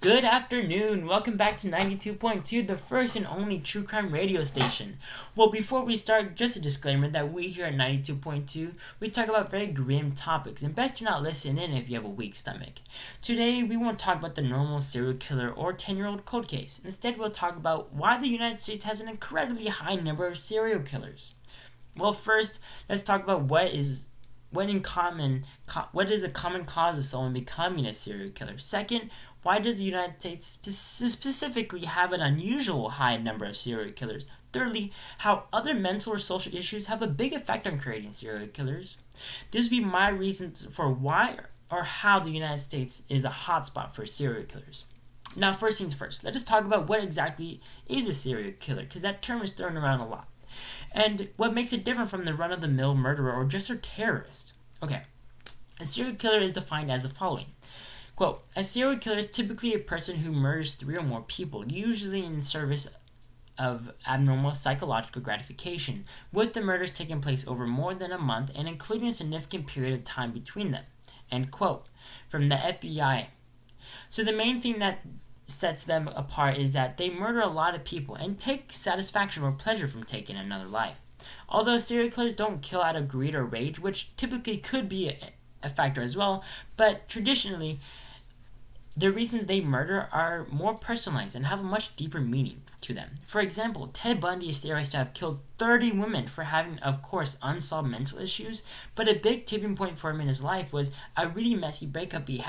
Good afternoon. Welcome back to 92.2, the first and only true crime radio station. Well, before we start, just a disclaimer that we here at 92.2, we talk about very grim topics, and best do not listen in if you have a weak stomach. Today, we won't talk about the normal serial killer or 10-year-old cold case. Instead, we'll talk about why the United States has an incredibly high number of serial killers. Well, first, let's talk about what is a common cause of someone becoming a serial killer. Second, why does the United States specifically have an unusual high number of serial killers? Thirdly, how other mental or social issues have a big effect on creating serial killers. These would be my reasons for why or how the United States is a hotspot for serial killers. Now, first things first, let us talk about what exactly is a serial killer, because that term is thrown around a lot. And what makes it different from the run-of-the-mill murderer or just a terrorist. Okay, a serial killer is defined as the following. Quote, a serial killer is typically a person who murders 3 or more people, usually in service of abnormal psychological gratification, with the murders taking place over more than a month and including a significant period of time between them. End quote. From the FBI. So the main thing that sets them apart is that they murder a lot of people and take satisfaction or pleasure from taking another life. Although serial killers don't kill out of greed or rage, which typically could be a factor as well, but traditionally, the reasons they murder are more personalized and have a much deeper meaning to them. For example, Ted Bundy is theorized to have killed 30 women for having, of course, unsolved mental issues, but a big tipping point for him in his life was a really messy breakup he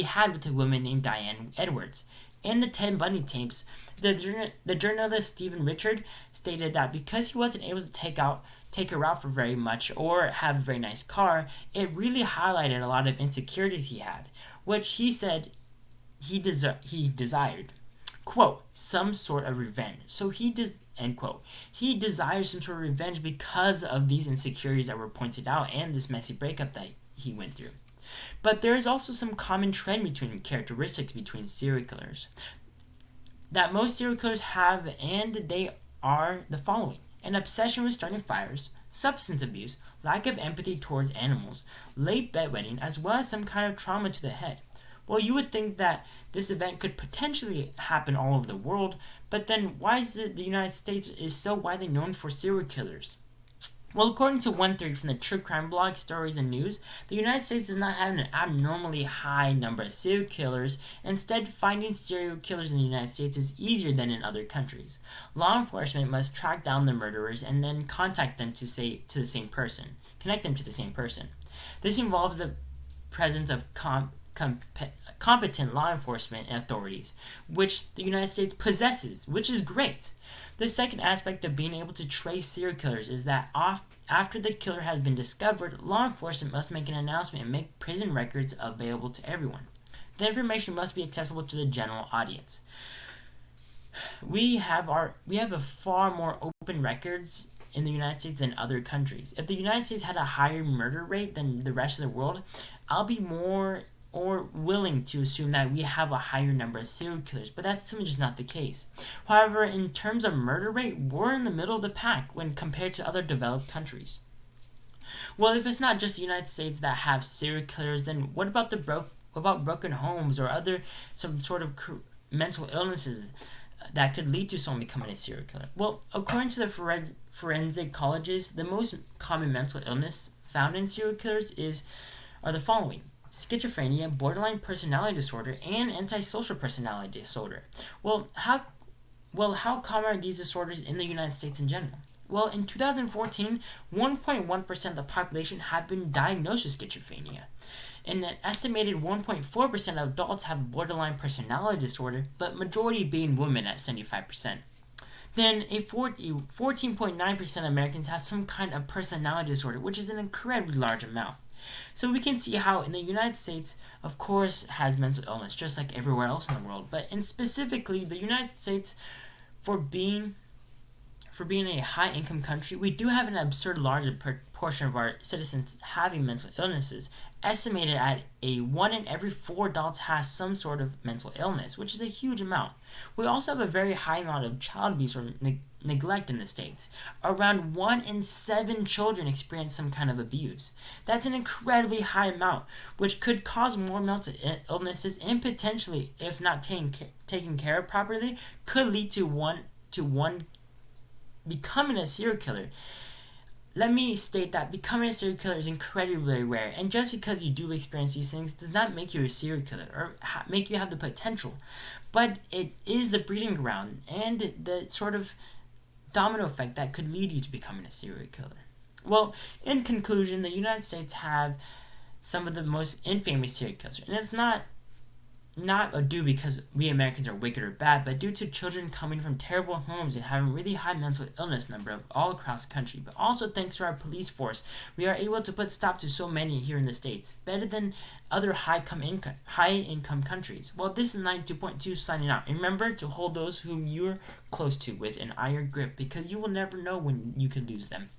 had with a woman named Diane Edwards. In the Ted Bundy tapes, the journalist Stephen Richard stated that because he wasn't able to take her out for very much or have a very nice car, it really highlighted a lot of insecurities he had, which he said he desired, quote, some sort of revenge. So end quote. He desires some sort of revenge because of these insecurities that were pointed out and this messy breakup that he went through. But there is also some common trend between characteristics between serial killers that most serial killers have, and they are the following: an obsession with starting fires, substance abuse, lack of empathy towards animals, late bedwetting, as well as some kind of trauma to the head. Well, you would think that this event could potentially happen all over the world, but then why is it the United States is so widely known for serial killers? Well, according to one theory from the true crime blog Stories and News, the United States does not have an abnormally high number of serial killers. Instead, finding serial killers in the United States is easier than in other countries. Law enforcement must track down the murderers and then contact them to the same person, connect them to the same person. This involves the presence of competent law enforcement authorities, which the United States possesses, which is great. The second aspect of being able to trace serial killers is that after the killer has been discovered, law enforcement must make an announcement and make prison records available to everyone. The information must be accessible to the general audience. We have a far more open records in the United States than other countries. If the United States had a higher murder rate than the rest of the world, I'll be more or willing to assume that we have a higher number of serial killers, but that's simply just not the case. However, in terms of murder rate, we're in the middle of the pack when compared to other developed countries. Well, if it's not just the United States that have serial killers, then what about broken homes or some sort of mental illnesses that could lead to someone becoming a serial killer? Well, according to the forensic colleges, the most common mental illness found in serial killers are the following: schizophrenia, borderline personality disorder, and antisocial personality disorder. Well, how common are these disorders in the United States in general? Well, in 2014, 1.1% of the population had been diagnosed with schizophrenia, and an estimated 1.4% of adults have borderline personality disorder, but majority being women at 75%. Then 14.9% of Americans have some kind of personality disorder, which is an incredibly large amount. So we can see how in the United States, of course, has mental illness, just like everywhere else in the world. But specifically, the United States, for for being a high-income country, we do have an absurd large proportion of our citizens having mental illnesses, estimated at 1 in every 4 adults has some sort of mental illness, which is a huge amount. We also have a very high amount of child abuse or neglect in the States. Around 1 in 7 children experience some kind of abuse. That's an incredibly high amount, which could cause more mental illnesses and potentially, if not taken care of properly, could lead to one becoming a serial killer. Let me state that becoming a serial killer is incredibly rare, and just because you do experience these things does not make you a serial killer or make you have the potential. But it is the breeding ground and the sort of domino effect that could lead you to becoming a serial killer. Well, in conclusion, the United States have some of the most infamous serial killers, and it's not due because we Americans are wicked or bad, but due to children coming from terrible homes and having really high mental illness number of all across the country. But also thanks to our police force, we are able to put stop to so many here in the States, better than other high income countries. Well, this is 92.2 signing out. And remember to hold those whom you're close to with an iron grip, because you will never know when you could lose them.